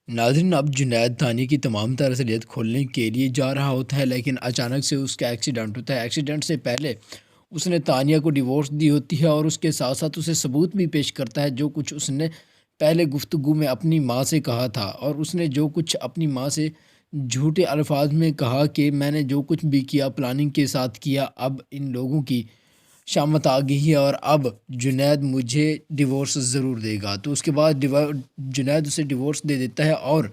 ناظرین، اب جنید تانیہ کی تمام تر اصلیت کھولنے کے لیے جا رہا ہوتا ہے، لیکن اچانک سے اس کا ایکسیڈنٹ ہوتا ہے۔ ایکسیڈنٹ سے پہلے اس نے تانیہ کو ڈیورس دی ہوتی ہے اور اس کے ساتھ ساتھ اسے ثبوت بھی پیش کرتا ہے جو کچھ اس نے پہلے گفتگو میں اپنی ماں سے کہا تھا، اور اس نے جو کچھ اپنی ماں سے جھوٹے الفاظ میں کہا کہ میں نے جو کچھ بھی کیا پلاننگ کے ساتھ کیا، اب ان لوگوں کی شامت آ گئی ہے اور اب جنید مجھے ڈیورس ضرور دے گا۔ تو اس کے بعد جنید اسے ڈیورس دے دیتا ہے اور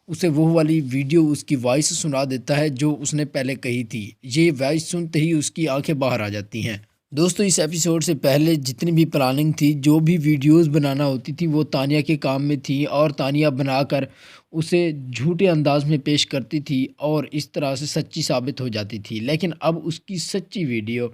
اسے وہ والی ویڈیو، اس کی وائس سنا دیتا ہے جو اس نے پہلے کہی تھی۔ یہ وائس سنتے ہی اس کی آنکھیں باہر آ جاتی ہیں۔ دوستو، اس ایپیسوڈ سے پہلے جتنی بھی پلاننگ تھی، جو بھی ویڈیوز بنانا ہوتی تھی، وہ تانیہ کے کام میں تھی اور تانیہ بنا کر اسے جھوٹے انداز میں پیش کرتی تھی اور اس طرح سے سچی ثابت ہو جاتی تھی۔ لیکن اب اس کی سچی ویڈیو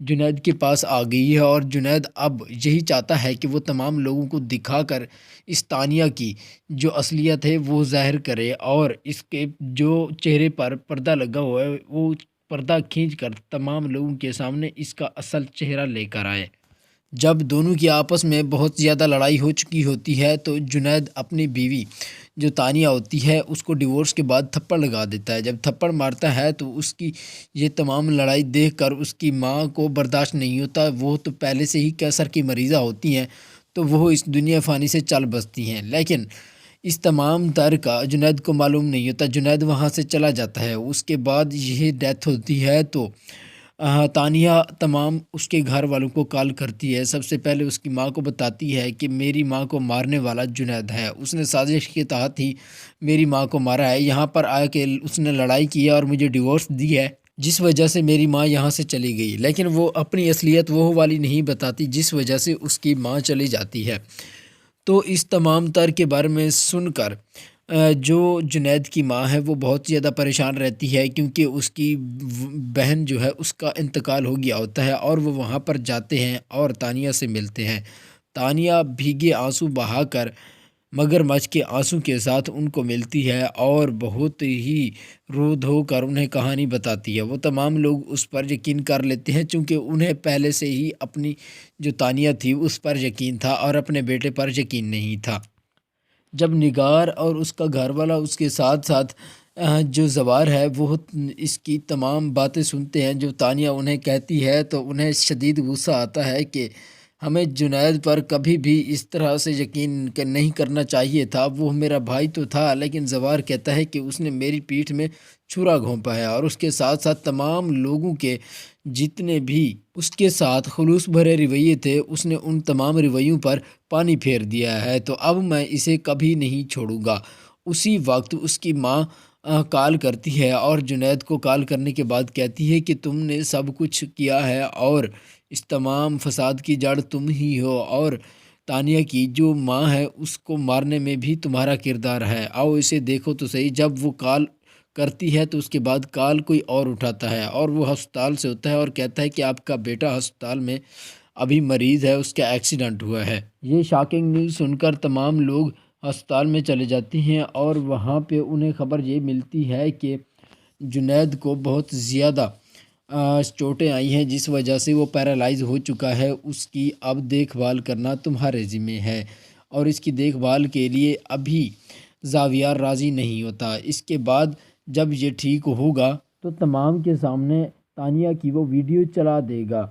جنید کے پاس آ گئی ہے اور جنید اب یہی چاہتا ہے کہ وہ تمام لوگوں کو دکھا کر اس تانیہ کی جو اصلیت ہے وہ ظاہر کرے، اور اس کے جو چہرے پر پردہ لگا ہوا ہے وہ پردہ کھینچ کر تمام لوگوں کے سامنے اس کا اصل چہرہ لے کر آئے۔ جب دونوں کی آپس میں بہت زیادہ لڑائی ہو چکی ہوتی ہے تو جنید اپنی بیوی جو تانیہ ہوتی ہے اس کو ڈیورس کے بعد تھپڑ لگا دیتا ہے۔ جب تھپڑ مارتا ہے تو اس کی یہ تمام لڑائی دیکھ کر اس کی ماں کو برداشت نہیں ہوتا۔ وہ تو پہلے سے ہی کینسر کی مریضہ ہوتی ہیں، تو وہ اس دنیا فانی سے چل بستی ہیں، لیکن اس تمام تر کا جنید کو معلوم نہیں ہوتا۔ جنید وہاں سے چلا جاتا ہے۔ اس کے بعد یہ ڈیتھ ہوتی ہے تو تانیہ تمام اس کے گھر والوں کو کال کرتی ہے۔ سب سے پہلے اس کی ماں کو بتاتی ہے کہ میری ماں کو مارنے والا جنید ہے، اس نے سازش کے تحت ہی میری ماں کو مارا ہے، یہاں پر آ کے اس نے لڑائی کی ہے اور مجھے ڈیورس دی ہے، جس وجہ سے میری ماں یہاں سے چلی گئی۔ لیکن وہ اپنی اصلیت وہ والی نہیں بتاتی جس وجہ سے اس کی ماں چلی جاتی ہے۔ تو اس تمام تر کے بارے میں سن کر جو جنید کی ماں ہے وہ بہت زیادہ پریشان رہتی ہے، کیونکہ اس کی بہن جو ہے اس کا انتقال ہو گیا ہوتا ہے، اور وہ وہاں پر جاتے ہیں اور تانیہ سے ملتے ہیں۔ تانیہ بھیگے آنسو بہا کر مگر مچھ کے آنسو کے ساتھ ان کو ملتی ہے اور بہت ہی رو دھو کر انہیں کہانی بتاتی ہے۔ وہ تمام لوگ اس پر یقین کر لیتے ہیں چونکہ انہیں پہلے سے ہی اپنی جو تانیہ تھی اس پر یقین تھا اور اپنے بیٹے پر یقین نہیں تھا۔ جب نگار اور اس کا گھر والا اس کے ساتھ ساتھ جو زوار ہے وہ اس کی تمام باتیں سنتے ہیں جو تانیہ انہیں کہتی ہے، تو انہیں شدید غصہ آتا ہے کہ ہمیں جنید پر کبھی بھی اس طرح سے یقین نہیں کرنا چاہیے تھا، وہ میرا بھائی تو تھا۔ لیکن زوار کہتا ہے کہ اس نے میری پیٹھ میں چھرا گھونپا ہے، اور اس کے ساتھ ساتھ تمام لوگوں کے جتنے بھی اس کے ساتھ خلوص بھرے رویے تھے اس نے ان تمام رویوں پر پانی پھیر دیا ہے، تو اب میں اسے کبھی نہیں چھوڑوں گا۔ اسی وقت اس کی ماں کال کرتی ہے اور جنید کو کال کرنے کے بعد کہتی ہے کہ تم نے سب کچھ کیا ہے اور اس تمام فساد کی جڑ تم ہی ہو، اور تانیہ کی جو ماں ہے اس کو مارنے میں بھی تمہارا کردار ہے، آؤ اسے دیکھو تو صحیح۔ جب وہ کال کرتی ہے تو اس کے بعد کال کوئی اور اٹھاتا ہے اور وہ ہسپتال سے ہوتا ہے اور کہتا ہے کہ آپ کا بیٹا ہسپتال میں ابھی مریض ہے، اس کا ایکسیڈنٹ ہوا ہے۔ یہ شاکنگ نیوز سن کر تمام لوگ ہسپتال میں چلے جاتے ہیں اور وہاں پہ انہیں خبر یہ ملتی ہے کہ جنید کو بہت زیادہ چوٹیں آئی ہیں جس وجہ سے وہ پیرالائز ہو چکا ہے۔ اس کی اب دیکھ بھال کرنا تمہارے ذمہ ہے، اور اس کی دیکھ بھال کے لیے ابھی زاویار راضی نہیں ہوتا۔ اس کے بعد جب یہ ٹھیک ہوگا تو تمام کے سامنے تانیہ کی وہ ویڈیو چلا دے گا۔